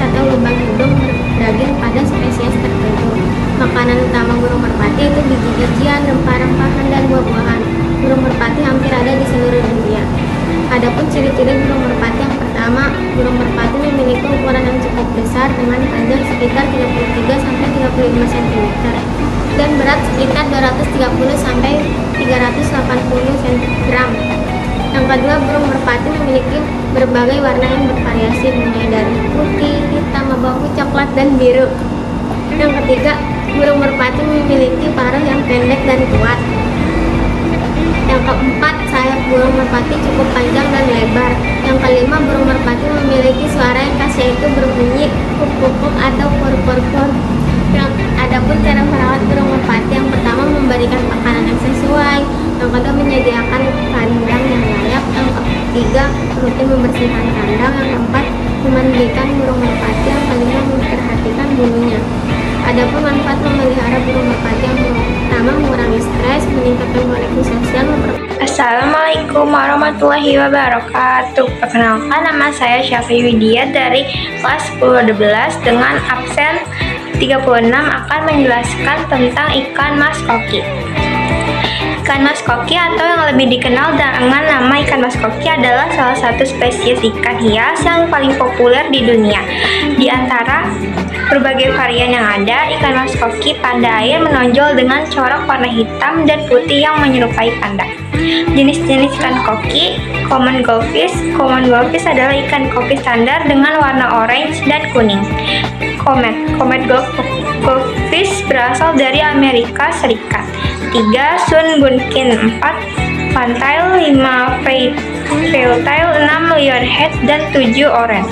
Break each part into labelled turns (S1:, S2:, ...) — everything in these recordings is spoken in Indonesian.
S1: atau lubang hidung berdaging pada spesies tertentu. Makanan utama burung merpati itu biji-bijian, rempah-rempahan, dan buah-buahan. Burung merpati hampir ada di seluruh dunia. Adapun ciri-ciri burung merpati yang pertama, burung merpati memiliki ukuran yang cukup besar dengan panjang sekitar 33 sampai 35 cm dan berat sekitar 230 sampai 380 gram. Yang kedua, burung merpati memiliki berbagai warna yang bervariasi mulai dari putih, hitam, abu-abu, coklat, dan biru. Yang ketiga, burung merpati memiliki paruh yang pendek dan kuat. Yang keempat, sayap burung merpati cukup panjang dan lebar. Yang kelima, burung merpati memiliki suara yang khas yaitu berbunyi kuk-kuk atau pur-pur-pur. Adapun cara merawat burung merpati, yang pertama memberikan makanan yang sesuai, yang kedua menyediakan kandang yang layak, yang ketiga rutin membersihkan kandang, yang keempat memandikan burung merpati, yang kelima memperhatikan bulunya. Adapun manfaat memelihara burung merpati, yang pertama mengurangi stres, meningkatkan koneksi sosial.
S2: Assalamualaikum warahmatullahi wabarakatuh. Perkenalkan, nama saya Syafi Widya dari kelas 10-12 dengan absen 36 akan menjelaskan tentang ikan mas koki. Ikan mas koki atau yang lebih dikenal dengan nama ikan mas koki adalah salah satu spesies ikan hias yang paling populer di dunia. Di antara berbagai varian yang ada, ikan mas koki pada air menonjol dengan corak warna hitam dan putih yang menyerupai panda. Jenis-jenis ikan koki, common goldfish. Common goldfish adalah ikan koki standar dengan warna orange dan kuning. Comet goldfish berasal dari Amerika Serikat. 3. Sungunkin. 4. Fantail. 5. Fairtail. 6. Lionhead dan 7. Orange.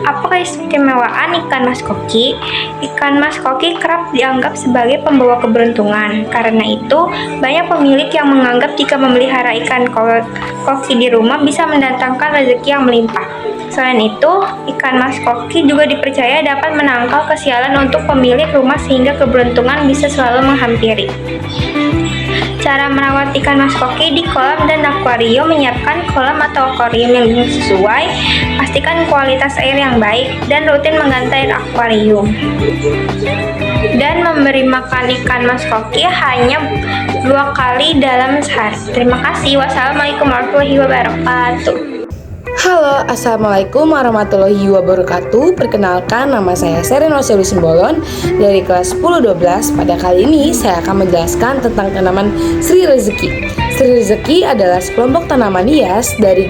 S2: Apa keistimewaan ikan mas koki? Ikan mas koki kerap dianggap sebagai pembawa keberuntungan. Karena itu, banyak pemilik yang menganggap jika memelihara ikan koki di rumah bisa mendatangkan rezeki yang melimpah. Selain itu, ikan mas koki juga dipercaya dapat menangkal kesialan untuk pemilik rumah sehingga keberuntungan bisa selalu menghampiri. Cara merawat ikan mas koki di kolam dan akuarium: menyiapkan kolam atau akuarium yang sesuai, pastikan kualitas air yang baik, dan rutin mengganti air akuarium. Dan memberi makan ikan mas koki hanya 2 kali dalam sehari. Terima kasih. Wassalamualaikum warahmatullahi wabarakatuh.
S3: Halo, assalamualaikum warahmatullahi wabarakatuh. Perkenalkan, nama saya Serena Seri Simbolon dari kelas 10-12. Pada kali ini saya akan menjelaskan tentang tanaman Sri Rezeki. Sri Rezeki adalah sekelompok tanaman hias dari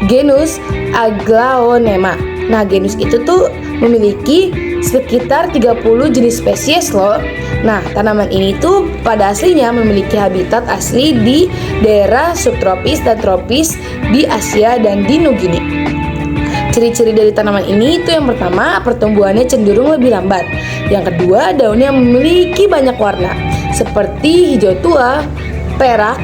S3: genus Aglaonema. Nah, genus itu tuh memiliki sekitar 30 jenis spesies loh. Nah, tanaman ini tuh pada aslinya memiliki habitat asli di daerah subtropis dan tropis di Asia dan di Nugini. Ciri-ciri dari tanaman ini itu yang pertama, pertumbuhannya cenderung lebih lambat. Yang kedua, daunnya memiliki banyak warna seperti hijau tua, perak,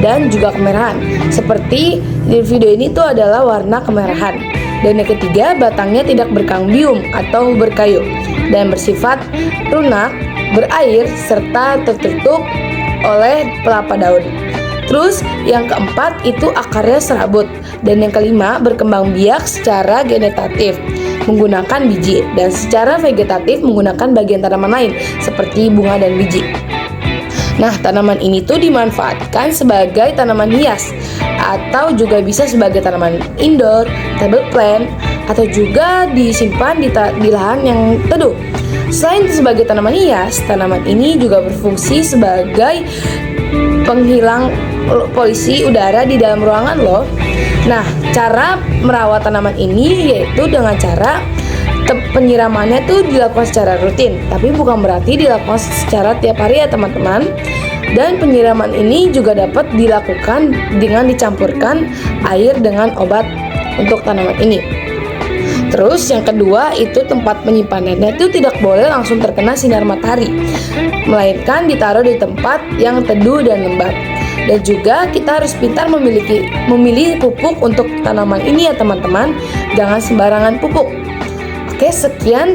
S3: dan juga kemerahan. Seperti di video ini tuh adalah warna kemerahan. Dan yang ketiga, batangnya tidak berkambium atau berkayu dan bersifat lunak, berair, serta tertutup oleh pelapa daun. Terus yang keempat itu akarnya serabut. Dan yang kelima, berkembang biak secara genetatif menggunakan biji, dan secara vegetatif menggunakan bagian tanaman lain seperti bunga dan biji. Nah, tanaman ini tuh dimanfaatkan sebagai tanaman hias atau juga bisa sebagai tanaman indoor, table plant, atau juga disimpan di lahan yang teduh. Selain sebagai tanaman hias, tanaman ini juga berfungsi sebagai penghilang polusi udara di dalam ruangan loh. Nah, cara merawat tanaman ini yaitu dengan cara penyiramannya tuh dilakukan secara rutin, tapi bukan berarti dilakukan secara tiap hari ya teman-teman. Dan penyiraman ini juga dapat dilakukan dengan dicampurkan air dengan obat untuk tanaman ini. Terus yang kedua itu tempat penyimpanannya itu tidak boleh langsung terkena sinar matahari, melainkan ditaruh di tempat yang teduh dan lembab. Dan juga kita harus pintar memilih pupuk untuk tanaman ini ya teman-teman. Jangan sembarangan pupuk. Oke, sekian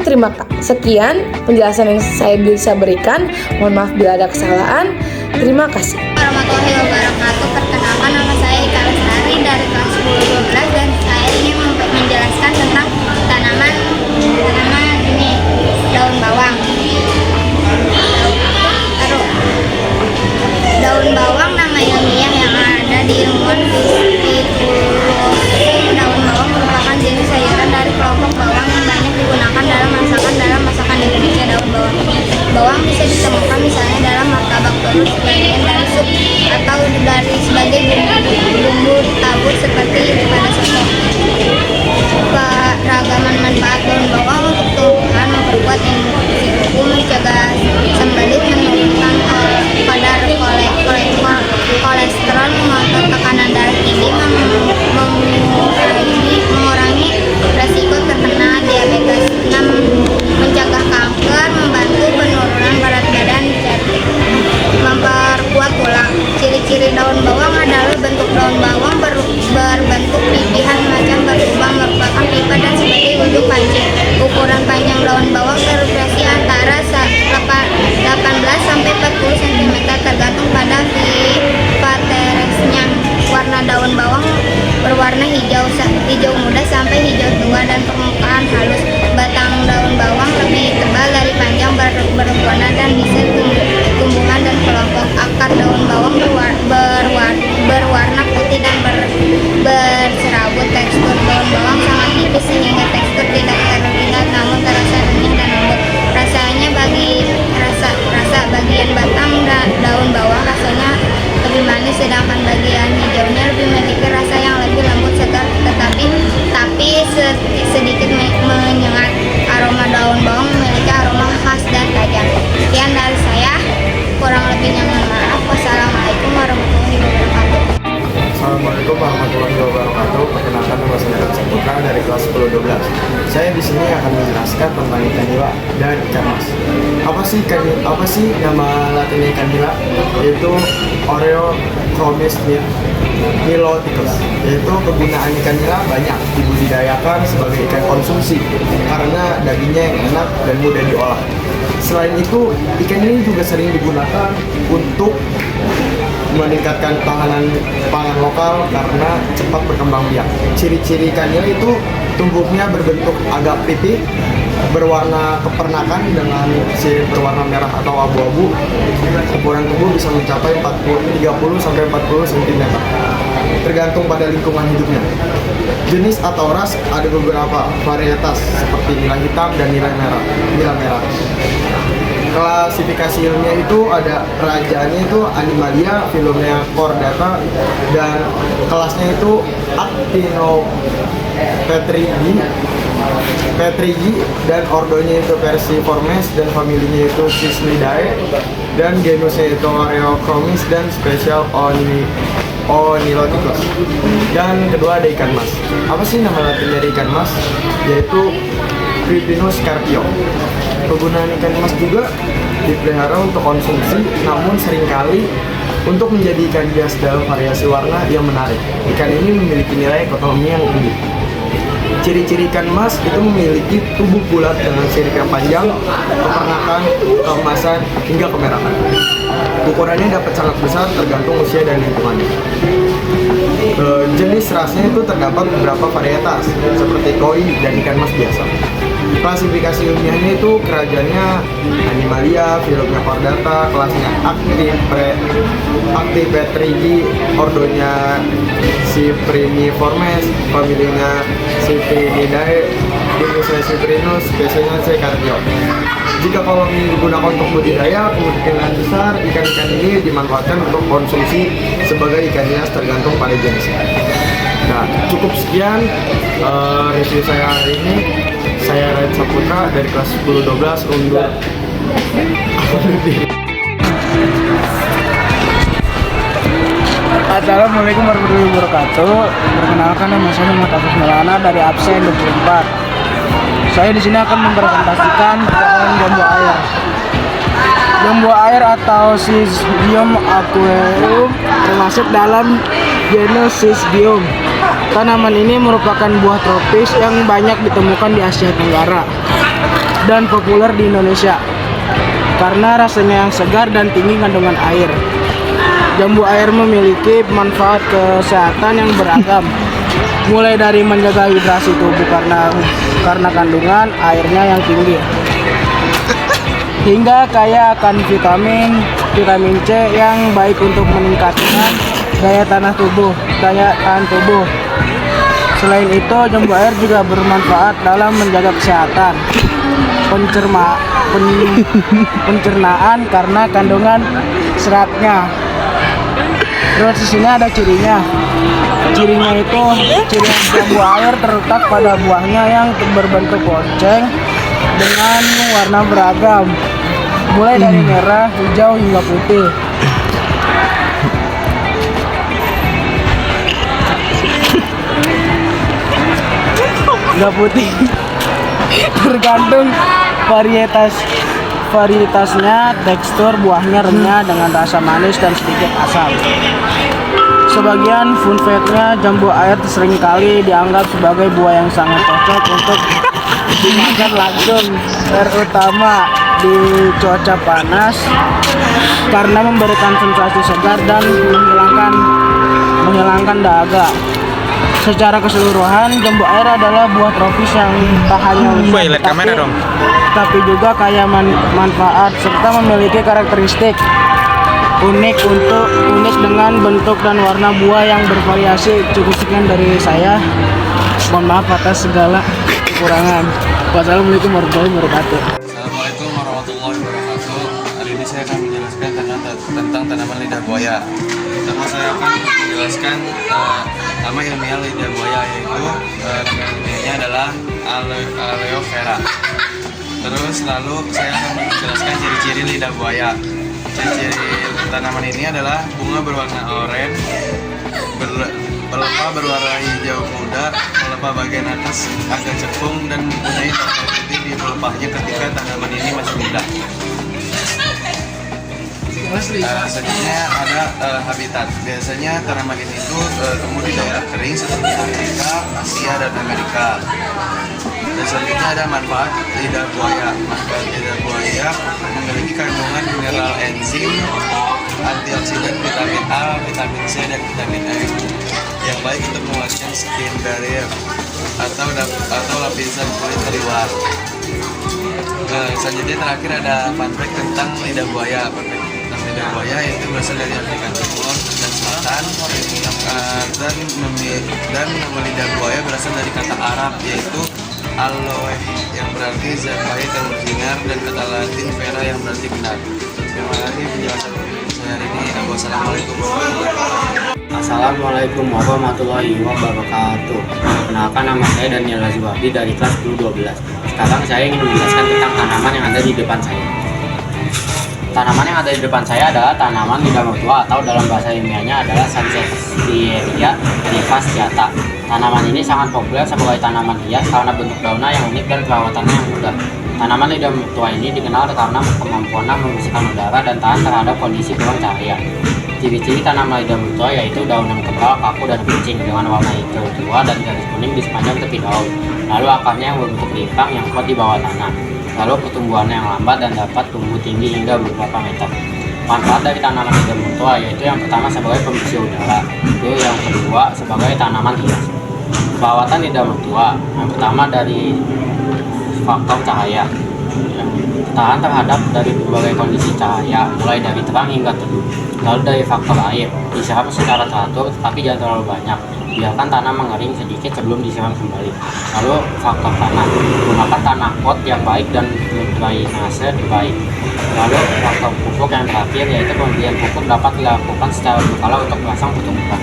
S3: penjelasan yang saya bisa berikan. Mohon maaf bila ada kesalahan. Terima kasih.
S1: Warahmatullahi wabarakatuh. Perkenalkan, nama saya Ika Lestari dari kelas 10-12 dan saya ingin menjelaskan tentang tanaman daun bawang berusia antara 18 sampai 40 cm tergantung pada vivateresnya. Warna daun bawang berwarna hijau muda sampai hijau tua dan permukaan halus. Batang daun bawang lebih tebal dari panjang, berwarna dan bisa tumbuhan dan kelompok. Akar daun bawang berwarna putih dan berserabut. Tekstur daun bawang sangat tipis sehingga tekstur tidak terlihat namun terasa renyah dan lembut. Rasa bagian batang daun bawang rasanya lebih manis, sedangkan bagian hijaunya lebih memiliki rasa yang lebih lembut segar tapi sedikit menyengat. Aroma daun bawang memiliki aroma khas dan tajam. Sekian dari saya, kurang lebihnya mohon maaf. Wassalamualaikum warahmatullahi wabarakatuh.
S4: Assalamualaikum warahmatullahi wabarakatuh. Perkenalkan, nama saya Rizky Putra dari kelas 10-12. Saya di sini akan menjelaskan tentang ikan nila dan ikan mas. Apa sih nama latinnya ikan nila? Yaitu Oreochromis niloticus. Yaitu kegunaan ikan nila banyak dibudidayakan sebagai ikan konsumsi karena dagingnya yang enak dan mudah diolah. Selain itu, ikan ini juga sering digunakan untuk meningkatkan pangan lokal karena cepat berkembang biak. Ciri-ciri ikan nila itu tubuhnya berbentuk agak pipih, berwarna kepernakan dengan sirip berwarna merah atau abu-abu. Ukuran tubuh bisa mencapai 30 sampai 40 cm, tergantung pada lingkungan hidupnya. Jenis atau ras ada beberapa varietas seperti nila hitam dan nila merah. Klasifikasi ilmiah itu ada rajaannya itu Animalia, filumnya Chordata, dan kelasnya itu Actinopetrigi, dan ordonya itu Perciformes, dan familinya itu Cisnidae, dan genusnya itu Oreochromis dan spesial Oniloticus. Dan kedua ada ikan mas. Apa sih nama latin dari ikan mas? Yaitu Cryptinus carpio. Kegunaan ikan emas juga dipelihara untuk konsumsi, namun seringkali untuk menjadi ikan hias dalam variasi warna yang menarik. Ikan ini memiliki nilai ekonomi yang tinggi. Ciri-ciri ikan emas itu memiliki tubuh bulat dengan sirip yang panjang, kepernakan, keemasan, hingga kemerahan. Ukurannya dapat sangat besar tergantung usia dan lingkungannya. Jenis rasnya itu terdapat beberapa varietas seperti koi dan ikan mas biasa. Klasifikasi ilmiahnya itu kerajaannya Animalia, filumnya Chordata, kelasnya Actipetrigi, ordonya Cypriniformes, familinya Cyprinidae, genusnya Cyprinus, spesiesnya Carpio. Jika kalau digunakan untuk budidaya, kemungkinan besar ikan-ikan ini dimanfaatkan untuk konsumsi sebagai ikan hias tergantung pada jenisnya. Nah, cukup sekian review saya hari ini. Saya Red Saputra dari kelas 10-12 undur diri.
S5: Assalamualaikum warahmatullahi wabarakatuh. Perkenalkan, nama saya Muhammad Afif Maulana dari absen 24. Saya di sini akan mempresentasikan tentang jambu air. Jambu air atau Syzygium aquarium termasuk dalam genus Syzygium. Tanaman ini merupakan buah tropis yang banyak ditemukan di Asia Tenggara dan populer di Indonesia karena rasanya yang segar dan tinggi kandungan air. Jambu air memiliki manfaat kesehatan yang beragam, mulai dari menjaga hidrasi tubuh karena kandungan airnya yang tinggi, hingga kaya akan vitamin C yang baik untuk meningkatkan daya tahan tubuh. Selain itu, jambu air juga bermanfaat dalam menjaga kesehatan pencernaan karena kandungan seratnya. Terus di sini ada cirinya. Cirinya itu ciri jambu air terletak pada buahnya yang berbentuk lonceng dengan warna beragam, mulai dari merah, hijau hingga putih. Tergantung varietasnya, tekstur buahnya renyah dengan rasa manis dan sedikit asam. Sebagian fun fact-nya, jambu air seringkali dianggap sebagai buah yang sangat cocok untuk dimakan langsung, terutama di cuaca panas karena memberikan sensasi segar dan menghilangkan dahaga. Secara keseluruhan, jambu air adalah buah tropis yang tak hanya lezat, tapi juga kaya manfaat serta memiliki karakteristik unik dengan bentuk dan warna buah yang bervariasi. Cukup sekian dari saya. Mohon maaf atas segala kekurangan. Wassalamualaikum warahmatullahi wabarakatuh.
S6: Assalamualaikum warahmatullahi wabarakatuh. Hari ini saya akan menjelaskan tentang tanaman lidah buaya. Pertama saya akan menjelaskan nama ilmiah lidah buaya, yaitu nama ilmiahnya adalah Aloe vera. Terus lalu saya akan menjelaskan ciri-ciri lidah buaya. Ciri-ciri tanaman ini adalah bunga berwarna oranye, pelepah berwarna hijau muda, pelepah bagian atas agak cekung dan mempunyai tanda putih di pelepahnya ketika tanaman ini masih muda. Selanjutnya ada habitat. Biasanya tanaman ini tumbuh di daerah kering seperti Afrika, Asia, dan Amerika. Dan selanjutnya ada manfaat lidah buaya. Manfaat lidah buaya memiliki kandungan mineral enzim, antioksidan, vitamin A, vitamin C, dan vitamin E yang baik untuk menguatkan skin barrier atau lapisan kulit dari luar. Selanjutnya terakhir ada fun fact tentang lidah buaya. Tentang lidah buaya itu berasal dari Afrika Timur dan Selatan, dan nama lidah buaya berasal dari kata Arab yaitu aloe yang berarti zat baik yang bersinar, dan kata Latin vera yang berarti benar. Terima kasih penjelasan saya hari ini. Wassalamualaikum warahmatullahi wabarakatuh.
S7: Assalamualaikum warahmatullahi wabarakatuh. Perkenalkan, nama saya Daniel Lazwabi dari kelas 10-12. Sekarang saya ingin menjelaskan tentang tanaman yang ada di depan saya. Tanaman yang ada di depan saya adalah tanaman lidah mertua atau dalam bahasa ilmiahnya adalah Sansevieria nivasciata. Tanaman ini sangat populer sebagai tanaman hias karena bentuk daunnya yang unik dan perawatannya yang mudah. Tanaman lidah mertua ini dikenal karena kemampuannya membersihkan udara dan tahan terhadap kondisi kurang cahaya. Ciri-ciri tanaman lidah mertua yaitu daun yang tebal, kaku, dan kencing dengan warna hijau tua dan garis kuning di sepanjang tepi daun. Lalu akarnya yang berbentuk lintang yang kuat di bawah tanah. Lalu pertumbuhannya yang lambat dan dapat tumbuh tinggi hingga beberapa meter. Manfaat dari tanaman lidah mertua yaitu yang pertama sebagai pembersih udara, lalu yang kedua sebagai tanaman hias. Perawatan lidah mertua yang pertama dari faktor cahaya, yang tahan terhadap dari berbagai kondisi cahaya, mulai dari terang hingga teduh. Lalu dari faktor air, disiram secara teratur tapi jangan terlalu banyak, biarkan tanah mengering sedikit sebelum disiram kembali. Lalu faktor tanah, gunakan tanah pot yang baik dan drainase baik. Lalu faktor pupuk yang terakhir yaitu pemberian pupuk dapat dilakukan secara berkala untuk merangsang pertumbuhan.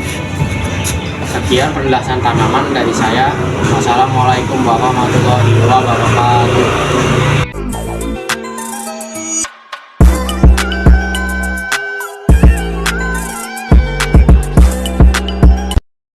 S7: Sekian penjelasan tanaman dari saya. Wassalamualaikum warahmatullahi wabarakatuh.